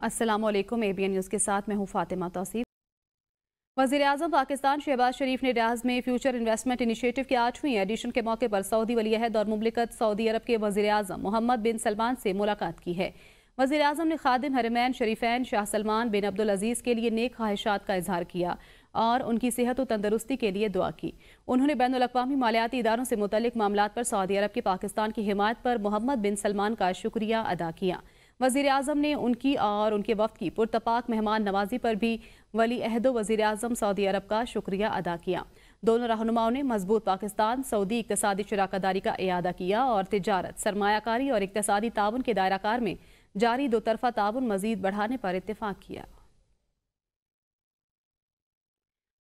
السلام علیکم ABN news کے ساتھ میں ہوں فاطمہ توصیف۔ وزیر اعظم پاکستان شہباز شریف نے ریاض میں فیوچر انویسٹمنٹ انیشیٹو کے 8ویں ایڈیشن کے موقع پر سعودی ولی عہد اور مملکت سعودی عرب کے وزیر اعظم محمد بن سلمان سے ملاقات کی ہے۔ وزیر اعظم نے خادم حرمین شریفین شاہ سلمان بن عبدالعزیز کے لیے نیک خواہشات کا اظہار کیا اور ان کی صحت و تندرستی کے لیے دعا کی۔ انہوں نے بین الاقوامی مالیاتی اداروں سے متعلق معاملات پر سعودی عرب کی پاکستان کی حمایت پر محمد بن سلمان کا شکریہ ادا کیا۔ وزیر اعظم نے ان کی اور ان کے وفد کی پرتپاک مہمان نوازی پر بھی ولی عہد و وزیر اعظم سعودی عرب کا شکریہ ادا کیا۔ دونوں رہنماؤں نے مضبوط پاکستان سعودی اقتصادی شراکت داری کا اعادہ کیا اور تجارت، سرمایہ کاری اور اقتصادی تعاون کے دائرہ کار میں جاری دو طرفہ تعاون مزید بڑھانے پر اتفاق کیا۔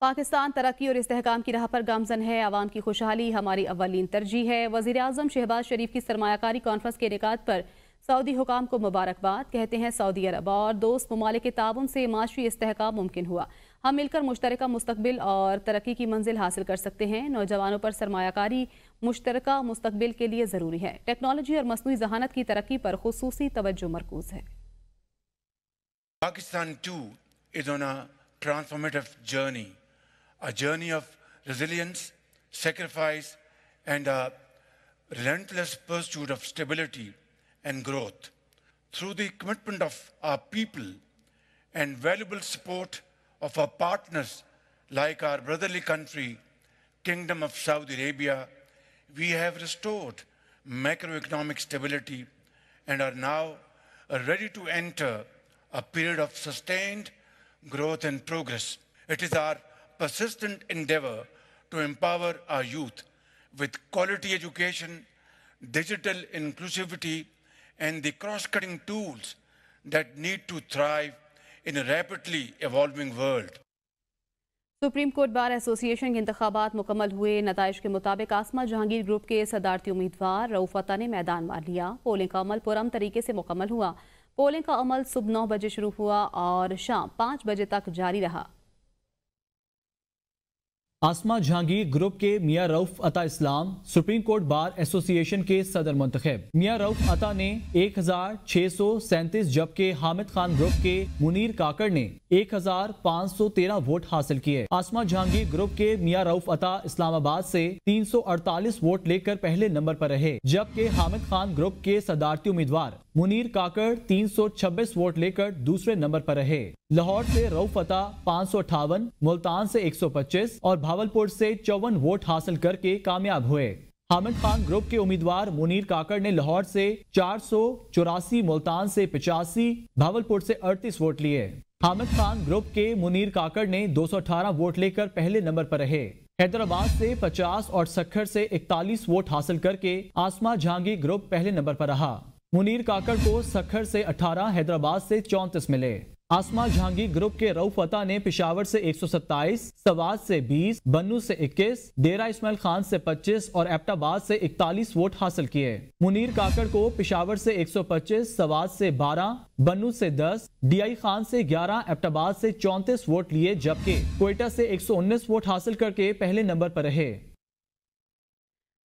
پاکستان ترقی اور استحکام کی راہ پر گامزن ہے، عوام کی خوشحالی ہماری اولین ترجیح ہے۔ وزیر اعظم شہباز شریف کی سرمایہ کاری کانفرنس کے انعقاد پر سعودی حکام کو مبارکباد۔ کہتے ہیں سعودی عرب اور دوست ممالک کے تعاون سے معاشی استحکام ممکن ہوا۔ ہم مل کر مشترکہ مستقبل اور ترقی کی منزل حاصل کر سکتے ہیں۔ نوجوانوں پر سرمایہ کاری مشترکہ مستقبل کے لیے ضروری ہے۔ ٹیکنالوجی اور مصنوعی ذہانت کی ترقی پر خصوصی توجہ مرکوز ہے۔ Pakistan too is on a transformative journey, a journey of resilience, sacrifice, and a relentless pursuit of stability and growth. Through the commitment of our people and valuable support of our partners like our brotherly country, Kingdom of Saudi Arabia, we have restored macroeconomic stability and are now ready to enter a period of sustained growth and progress. It is our persistent endeavor to empower our youth with quality education, digital inclusivity, and the cross-cutting tools that need to thrive in a rapidly evolving world. Supreme court bar ایسوسی ایشن کے انتخابات مکمل ہوئے۔ نتائج کے مطابق Asma Jahangir group کے صدارتی امیدوار رؤف عطا نے میدان مار لیا۔ پولنگ کا عمل پرامن طریقے سے مکمل ہوا۔ پولنگ کا عمل صبح 9 بجے شروع ہوا اور شام 5 بجے تک جاری رہا۔ آسمہ جہانگیر گروپ کے میاں رؤف عطا اسلام سپریم کورٹ بار ایسوسی ایشن کے صدر منتخب۔ میاں رؤف عطا نے 1637 جبکہ حامد خان گروپ کے منیر کاکڑ نے 1513 ووٹ حاصل کیے۔ آسمہ جہانگیر گروپ کے میاں رؤف عطا اسلام آباد سے 348 ووٹ لے کر پہلے نمبر پر رہے، جبکہ حامد خان گروپ کے صدارتی امیدوار منیر کاکڑ 326 ووٹ لے کر دوسرے نمبر پر رہے۔ لاہور سے رؤف عطا 558، ملتان سے 125 اور بھاولپور سے 54 ووٹ حاصل کر کے کامیاب ہوئے۔ حامد خان گروپ کے امیدوار منیر کاکڑ نے لاہور سے 484، ملتان سے 85، بھاولپور سے 38 ووٹ لیے۔ حامد خان گروپ کے منیر کاکڑ نے 218 ووٹ لے کر پہلے نمبر پر رہے۔ حیدرآباد سے 50 اور سکھر سے 41 ووٹ حاصل کر کے آسمہ جہانگیر گروپ پہلے نمبر پر رہا۔ منیر کاکڑ کو سکھر سے 18، حیدرآباد سے 34 ملے۔ آسمہ جہانگیر گروپ کے رؤف عطا نے پشاور سے 127، سوات سے 20، بنو سے 21، ڈیرہ اسماعیل خان سے 25 اور ایبٹ آباد سے 41 ووٹ حاصل کیے۔ منیر کاکڑ کو پشاور سے 125، سوات سے 12، بنو سے 10، ڈی آئی خان سے 11، ایبٹ آباد سے 34 ووٹ لیے، جبکہ کوئٹہ سے 119 ووٹ حاصل کر کے پہلے نمبر پر رہے۔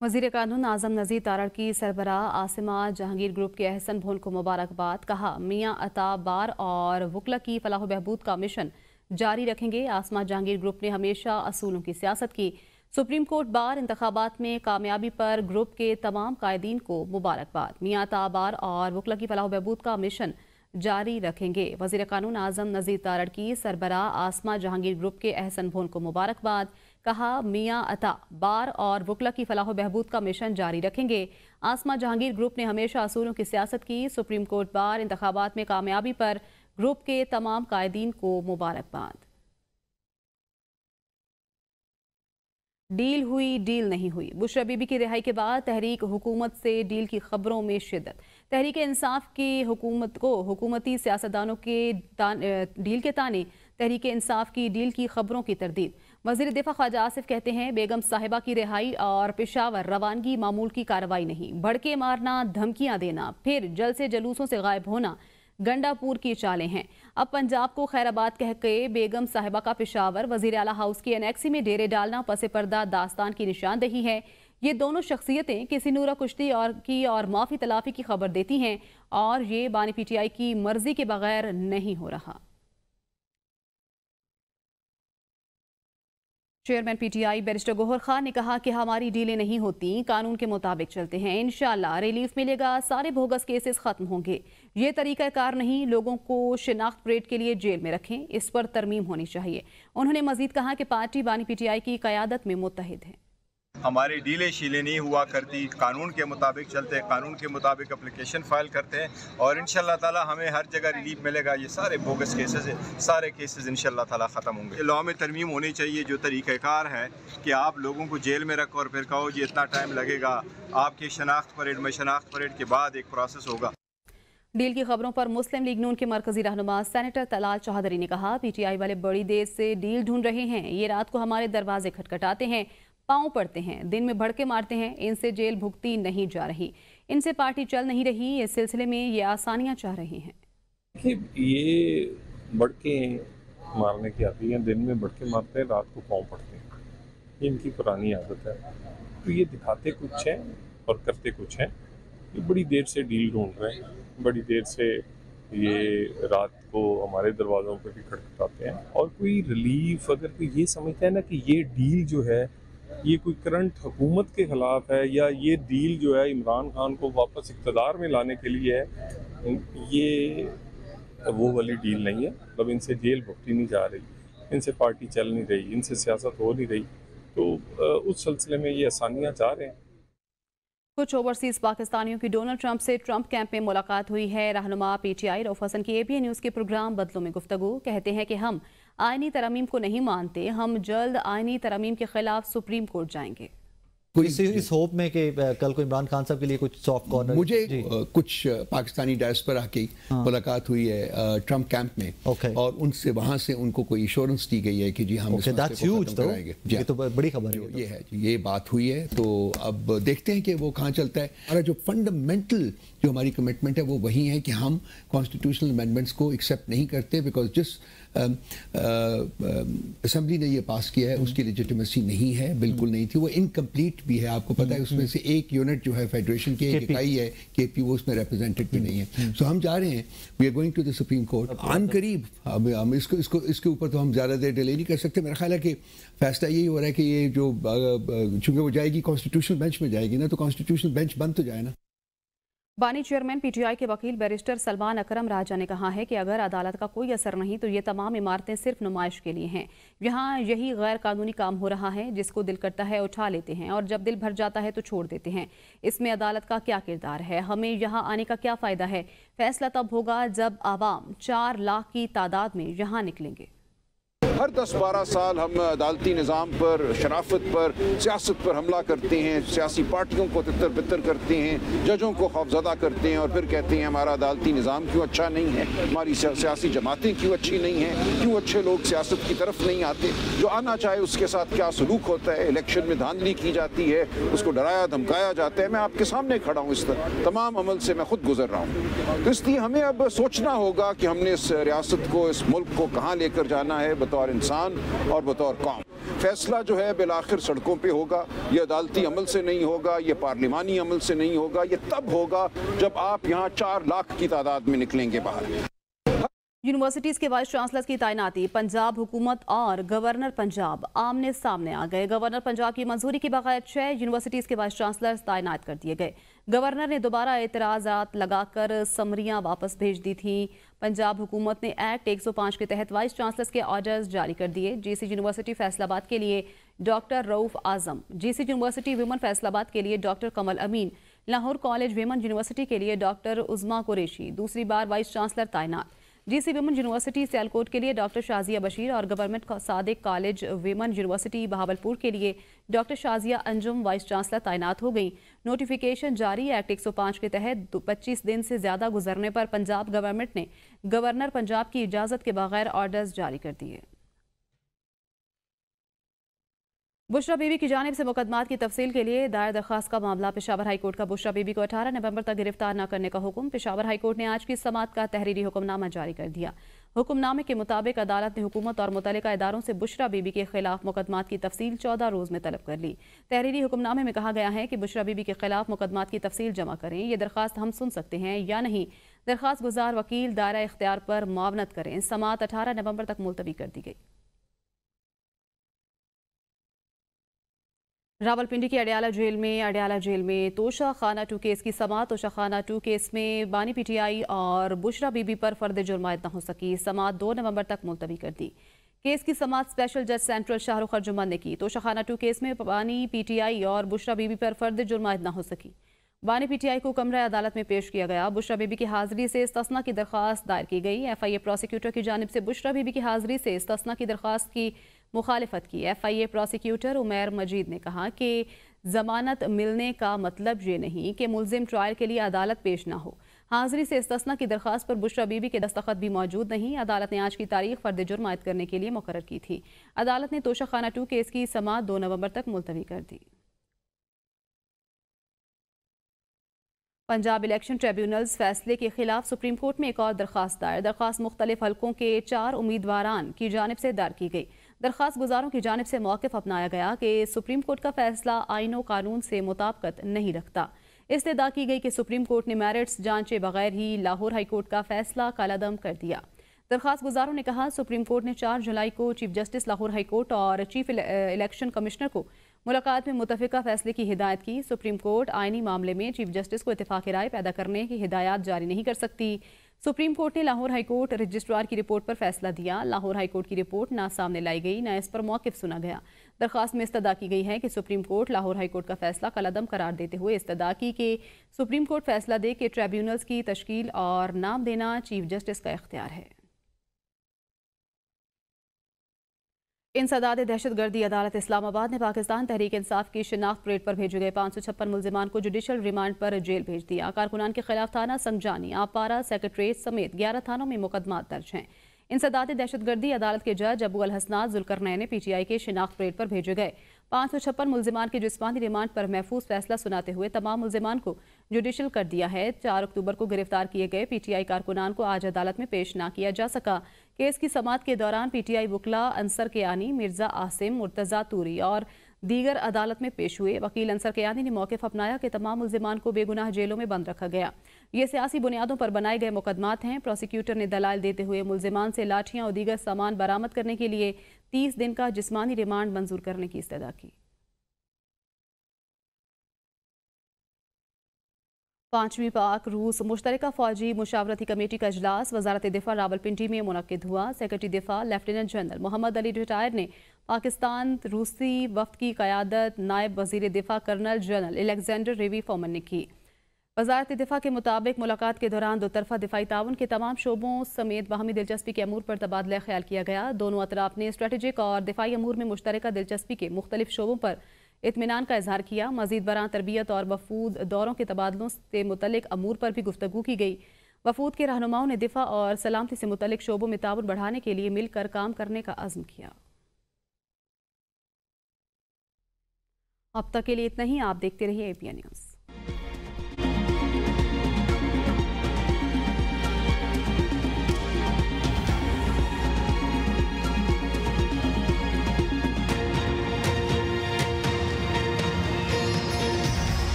وزیر قانون اعظم نذیر تارڑ کی سربراہ آسمہ جہانگیر گروپ کے احسن بھون کو مبارکباد۔ کہا میاں عطا بار اور وکلا کی فلاح و بہبود کا مشن جاری رکھیں گے۔ آسمہ جہانگیر گروپ نے ہمیشہ اصولوں کی سیاست کی۔ سپریم کورٹ بار انتخابات میں کامیابی پر گروپ کے تمام قائدین کو مبارکباد۔ میاں عطا بار اور وکلا کی فلاح و بہبود کا مشن جاری رکھیں گے۔ وزیر قانون اعظم نذیر تارڑ کی سربراہ آسمہ جہانگیر گروپ کے احسن بھون کو مبارکباد۔ کہا میاں عطا بار اور وکلا کی فلاح و بہبود کا مشن جاری رکھیں گے۔ آسمہ جہانگیر گروپ نے ہمیشہ اصولوں کی سیاست کی۔ سپریم کورٹ بار انتخابات میں کامیابی پر گروپ کے تمام قائدین کو مبارکباد۔ ڈیل ہوئی ڈیل نہیں ہوئی، بشرا بی بی کی رہائی کے بعد تحریک حکومت سے ڈیل کی خبروں میں شدت۔ تحریک انصاف کی حکومت کو حکومتی سیاستدانوں کے ڈیل کے تانے، تحریک انصاف کی ڈیل کی خبروں کی تردید۔ وزیر دفاع خواجہ آصف کہتے ہیں بیگم صاحبہ کی رہائی اور پشاور روانگی معمول کی کارروائی نہیں، بھڑکے مارنا، دھمکیاں دینا، پھر جلسے جلوسوں سے غائب ہونا گنڈا پور کی چالیں ہیں۔ اب پنجاب کو خیر آباد کہہ کے بیگم صاحبہ کا پشاور وزیر اعلیٰ ہاؤس کی انیکسی میں ڈیرے ڈالنا پس پردہ داستان کی نشاندہی ہے۔ یہ دونوں شخصیتیں کسی نورہ کشتی اور معافی تلافی کی خبر دیتی ہیں اور یہ بانی پی ٹی آئی کی مرضی کے بغیر نہیں ہو رہا۔ Chairman P T I barrister Gohar Khan نے کہا کہ ہماری ڈیلیں نہیں ہوتی، قانون کے مطابق چلتے ہیں، انشاءاللہ ریلیف ملے گا، سارے بوگس کیسز ختم ہوں گے۔ یہ طریقہ کار نہیں، لوگوں کو شناخت پریڈ کے لیے جیل میں رکھیں، اس پر ترمیم ہونی چاہیے۔ انہوں نے مزید کہا کہ پارٹی بانی پی ٹی آئی کی قیادت میں متحد ہے۔ ہماری ڈیلیں شیلیں نہیں ہوا کرتی، قانون کے مطابق چلتے ہیں، قانون کے مطابق اپلیکیشن فائل کرتے ہیں اور انشاءاللہ تعالی ہمیں ہر جگہ ریلیف ملے گا۔ یہ سارے بوگس کیسز ہیں، سارے کیسز انشاءاللہ تعالی ختم ہوں گے۔ لاء میں ترمیم ہونی چاہیے، جو طریقہ کار ہے کہ آپ لوگوں کو جیل میں رکھو اور پھر کہو جی اتنا ٹائم لگے گا، آپ کی شناخت پریڈ کے بعد ایک پروسیس ہوگا۔ ڈیل کی خبروں پر مسلم لیگ نون کے مرکزی رہنما سینیٹر طلال چوہدری نے کہا پی ٹی آئی والے بڑی دیر سے ڈیل ڈھونڈ رہے ہیں، یہ رات کو ہمارے دروازے کھٹکھٹاتے ہیں، پاؤں پڑتے ہیں، دن میں بھڑکے مارتے ہیں، ان سے جیل بھگتی نہیں جا رہی، ان سے پارٹی چل نہیں رہی، اس سلسلے میں یہ آسانیاں چاہ رہے ہیں۔ یہ بڑکے مارنے کی آتی ہیں، دن میں بڑکے مارتے ہیں، رات کو پاؤں پڑتے ہیں، یہ ان کی پرانی عادت ہے۔ تو یہ دکھاتے کچھ ہیں اور کرتے کچھ ہیں۔ یہ بڑی دیر سے ڈیل ڈھونڈ رہے ہیں، بڑی دیر سے یہ رات کو ہمارے دروازوں پہ بھی کھٹکھٹاتے ہیں، اور کوئی ریلیف اگر کوئی یہ سمجھتا ہے نا کہ یہ ڈیل جو ہے یہ کوئی کرنٹ حکومت کے خلاف ہے یا یہ ڈیل جو ہے عمران خان کو واپس اقتدار میں لانے کے لیے ہے، یہ وہ والی ڈیل نہیں ہے۔ مطلب ان سے جیل بھگتی نہیں جا رہی، ان سے پارٹی چل نہیں رہی، ان سے سیاست ہو نہیں رہی، تو اس سلسلے میں یہ آسانیاں چاہ رہے ہیں۔ کچھ اوورسیز پاکستانیوں کی ڈونلڈ ٹرمپ سے ٹرمپ کیمپ میں ملاقات ہوئی ہے۔ رہنما پی ٹی آئی رؤف حسن کی اے پی اے نیوز کے پروگرام بدلوں میں گفتگو، کہتے ہیں کہ ہم آئینی ترامیم کو نہیں مانتے، ہم جلد آئینی ترامیم کے خلاف سپریم کورٹ جائیں گے۔ اس ہوپ میں کہ کل کو عمران خان صاحب کے لیے کچھ سافٹ کارنر۔ مجھے کچھ پاکستانی ڈائسپورا کی ملاقات ہوئی ہے ٹرمپ کیمپ میں، اور ان سے وہاں سے ان کو کوئی ایشورنس دی گئی ہے کہ جی ہم اس مسئلے کو ختم کرائیں گے۔ یہ تو بڑی خبر ہے، یہ ہے یہ بات ہوئی ہے، تو اب دیکھتے ہیں کہ وہ کہاں چلتا ہے۔ ہمارا جو فنڈامنٹل جو ہماری کمٹمنٹ ہے وہ وہی ہے کہ ہم کانسٹیٹیوشنل امینڈمنٹس کو ایکسیپٹ نہیں کرتے، بیکاز جس اسمبلی نے یہ پاس کیا ہے اس کی لیجیٹیمیسی نہیں ہے، بالکل نہیں تھی، وہ انکمپلیٹ بھی ہے۔ آپ کو پتہ ہے اس میں سے ایک یونٹ جو ہے فیڈریشن کی ایک اکائی ہے کے پی، وہ اس میں ریپرزینٹڈ بھی نہیں ہے۔ سو ہم جا رہے ہیں، we are going to the supreme court عن قریب۔ ہم اس کے اوپر تو ہم زیادہ دیر ڈیلے نہیں کر سکتے۔ میرا خیال ہے کہ فیصلہ یہی ہو رہا ہے کہ یہ جو چونکہ وہ جائے گی کانسٹیٹیوشنل بینچ میں جائے گی نا، تو کانسٹیٹیوشنل بینچ بند تو جائے نا۔ بانی چیئرمین پی ٹی آئی کے وکیل بیرسٹر سلمان اکرم راجہ نے کہا ہے کہ اگر عدالت کا کوئی اثر نہیں تو یہ تمام عمارتیں صرف نمائش کے لیے ہیں، یہاں یہی غیر قانونی کام ہو رہا ہے، جس کو دل کرتا ہے اٹھا لیتے ہیں اور جب دل بھر جاتا ہے تو چھوڑ دیتے ہیں۔ اس میں عدالت کا کیا کردار ہے؟ ہمیں یہاں آنے کا کیا فائدہ ہے؟ فیصلہ تب ہوگا جب عوام 4 لاکھ کی تعداد میں یہاں نکلیں گے۔ ہر 10-12 سال ہم عدالتی نظام پر، شرافت پر، سیاست پر حملہ کرتے ہیں، سیاسی پارٹیوں کو تتر بتر کرتے ہیں، ججوں کو خوفزدہ کرتے ہیں اور پھر کہتے ہیں ہمارا عدالتی نظام کیوں اچھا نہیں ہے، ہماری سیاسی جماعتیں کیوں اچھی نہیں ہیں، کیوں اچھے لوگ سیاست کی طرف نہیں آتے۔ جو آنا چاہے اس کے ساتھ کیا سلوک ہوتا ہے، الیکشن میں دھاندلی کی جاتی ہے، اس کو ڈرایا دھمکایا جاتا ہے۔ میں آپ کے سامنے کھڑا ہوں، اس تمام عمل سے میں خود گزر رہا ہوں۔ تو اس لیے ہمیں اب سوچنا ہوگا کہ ہم نے اس ریاست کو، اس ملک کو کہاں لے کر جانا ہے بطور انسان اور بطور قوم۔ فیصلہ جو ہے بالآخر سڑکوں پہ ہوگا، یہ عدالتی عمل سے نہیں ہوگا، یہ پارلیمانی عمل سے نہیں ہوگا، یہ تب ہوگا جب آپ یہاں 4 لاکھ کی تعداد میں نکلیں گے باہر۔ یونیورسٹیز کے وائس چانسلر کی تعیناتی، پنجاب حکومت اور گورنر پنجاب آمنے سامنے آ گئے۔ گورنر پنجاب کی منظوری کے بغیر 6 یونیورسٹیز کے وائس چانسلر تعینات کر دیے گئے۔ گورنر نے دوبارہ اعتراضات لگا کر سمریاں واپس بھیج دی تھیں۔ پنجاب حکومت نے ایکٹ 105 کے تحت وائس چانسلرز کے آرڈرز جاری کر دیے۔ جی سی یونیورسٹی فیصل آباد کے لیے ڈاکٹر رؤف اعظم، جی سی یونیورسٹی ویمن فیصل آباد کے لیے ڈاکٹر کمل امین، لاہور کالج ویمن یونیورسٹی کے لیے ڈاکٹر عظما قریشی دوسری بار وائس چانسلر تعینات۔ جی سی ویمن یونیورسٹی سیالکوٹ کے لیے ڈاکٹر شازیہ بشیر اور گورنمنٹ صادق کالج ویمن یونیورسٹی بہاولپور کے لیے ڈاکٹر شازیہ انجم وائس چانسلر تعینات ہو گئیں۔ نوٹیفیکیشن جاری، ایکٹ 105 کے تحت 25 دن سے زیادہ گزرنے پر پنجاب گورنمنٹ نے گورنر پنجاب کی اجازت کے بغیر آرڈرز جاری کر دیے۔ بشرا بی بی کی جانب سے مقدمات کی تفصیل کے لیے دائر درخواست کا معاملہ پشاور ہائی کورٹ کا بشرا بی بی کو 18 نومبر تک گرفتار نہ کرنے کا حکم۔ پشاور ہائی کورٹ نے آج کی سماعت کا تحریری حکم نامہ جاری کر دیا۔ حکم نامے کے مطابق عدالت نے حکومت اور متعلقہ اداروں سے بشرا بی بی کے خلاف مقدمات کی تفصیل 14 روز میں طلب کر لی۔ تحریری حکم نامے میں کہا گیا ہے کہ بشرا بی بی کے خلاف مقدمات کی تفصیل جمع کریں۔ یہ درخواست ہم سن سکتے ہیں یا نہیں؟ درخواست گزار وکیل دائرہ اختیار پر معاونت کریں۔ سماعت 18 نومبر تک ملتوی کر دی گئی۔ راولپنڈی کی اڈیالہ جیل میں توشہ خانہ 2 کیس کی سماعت۔ توشہ خانہ 2 کیس میں بانی پی ٹی آئی اور بشرا بی بی پر فرد جرم عائد نہ ہو سکی۔ سماعت 2 نومبر تک ملتوی کر دی۔ کیس کی سماعت اسپیشل جج سینٹرل شاہ رخ ارجمند نے کی۔ توشہ خانہ 2 کیس میں بانی پی ٹی آئی اور بشرا بی بی پر فرد جرم عائد نہ ہو سکی۔ بانی پی ٹی آئی کو کمرہ عدالت میں پیش کیا گیا۔ بشرا بی بی کی حاضری سے استثناء کی درخواست دائر کی گئی۔ ایف آئی اے پروسیکیوٹر کی جانب سے بشرا بی بی کی حاضری سے استثناء کی درخواست کی مخالفت کی۔ ایف آئی اے پروسیکیوٹر عمیر مجید نے کہا کہ ضمانت ملنے کا مطلب یہ نہیں کہ ملزم ٹرائل کے لیے عدالت پیش نہ ہو۔ حاضری سے استثناء کی درخواست پر بشرا بی بی کے دستخط بھی موجود نہیں۔ عدالت نے آج کی تاریخ فرد جرم عائد کرنے کے لیے مقرر کی تھی۔ عدالت نے توشہ خانہ 2 کیس کی سماعت 2 نومبر تک ملتوی کر دی۔ پنجاب الیکشن ٹریبیونلز فیصلے کے خلاف سپریم کورٹ میں ایک اور درخواست دائر۔ درخواست مختلف حلقوں کے 4 امیدواران کی جانب سے دائر کی گئی۔ درخواست گزاروں کی جانب سے موقف اپنایا گیا کہ سپریم کورٹ کا فیصلہ آئین و قانون سے مطابقت نہیں رکھتا۔ استدعا کی گئی کہ سپریم کورٹ نے میرٹس جانچے بغیر ہی لاہور ہائی کورٹ کا فیصلہ کالعدم کر دیا۔ درخواست گزاروں نے کہا سپریم کورٹ نے 4 جولائی کو chief justice Lahore high court اور چیف الیکشن کمشنر کو ملاقات میں متفقہ فیصلے کی ہدایت کی۔ سپریم کورٹ آئینی معاملے میں چیف جسٹس کو اتفاق رائے پیدا کرنے کی ہدایات جاری نہیں کر سکتی۔ سپریم کورٹ نے لاہور ہائی کورٹ رجسٹرار کی رپورٹ پر فیصلہ دیا۔ لاہور ہائی کورٹ کی رپورٹ نہ سامنے لائی گئی نہ اس پر موقف سنا گیا۔ درخواست میں استدعا کی گئی ہے کہ supreme court Lahore high court کا فیصلہ کالعدم قرار دیتے ہوئے استدعا کی کہ سپریم کورٹ فیصلہ دے کہ ٹریبیونلز کی تشکیل اور نام دینا چیف جسٹس کا اختیار ہے۔ انسداد دہشت گردی عدالت اسلام آباد نے پاکستان تحریک انصاف کی شناخت پریڈ پر بھیجے گئے 556 ملزمان کو جوڈیشل ریمانڈ پر جیل بھیج دیا۔ کارکنان کے خلاف تھانہ سنگجانی، آپارہ، سیکریٹریٹ سمیت 11 تھانوں میں مقدمات درج ہیں۔ انسداد دہشت گردی عدالت کے جج ابو الحسنات ذوالقرنین نے پی ٹی آئی کے شناخت پریڈ پر بھیجے گئے 556 ملزمان کے جسمانی ریمانڈ پر محفوظ فیصلہ سناتے ہوئے تمام ملزمان کو جوڈیشل کر دیا ہے۔ 4 اکتوبر کو گرفتار کیے گئے پی ٹی آئی کارکنان کو آج عدالت میں پیش نہ کیا جا سکا۔ کیس کی سماعت کے دوران پی ٹی آئی وکلا انصر کیانی، مرزا عاصم، مرتضیٰ توری اور دیگر عدالت میں پیش ہوئے۔ وکیل انصر کیانی نے موقف اپنایا کہ تمام ملزمان کو بے گناہ جیلوں میں بند رکھا گیا۔ یہ سیاسی بنیادوں پر بنائے گئے مقدمات ہیں۔ پروسیکیوٹر نے دلائل دیتے ہوئے ملزمان سے لاٹھیاں اور دیگر سامان برآمد کرنے کے لیے 30 دن کا جسمانی ریمانڈ منظور کرنے کی استدعا کی۔ 5ویں پاک روس مشترکہ فوجی مشاورتی کمیٹی کا اجلاس وزارت دفاع راولپنڈی میں منعقد ہوا۔ سیکرٹری دفاع لیفٹیننٹ جنرل محمد علی ریٹائر نے پاکستان روسی وفد کی قیادت نائب وزیر دفاع کرنل جنرل الیگزینڈر ریوی فومن نے کی۔ وزارت دفاع کے مطابق ملاقات کے دوران دو طرفہ دفاعی تعاون کے تمام شعبوں سمیت باہمی دلچسپی کے امور پر تبادلہ خیال کیا گیا۔ دونوں اطراف نے اسٹریٹجک اور دفاعی امور میں مشترکہ دلچسپی کے مختلف شعبوں پر اطمینان کا اظہار کیا۔ مزید برآں تربیت اور وفود دوروں کے تبادلوں سے متعلق امور پر بھی گفتگو کی گئی۔ وفود کے رہنماؤں نے دفاع اور سلامتی سے متعلق شعبوں میں تعاون بڑھانے کے لیے مل کر کام کرنے کا عزم کیا۔ اب تک کے لیے اتنا ہی۔ آپ دیکھتے رہیے APN نیوز۔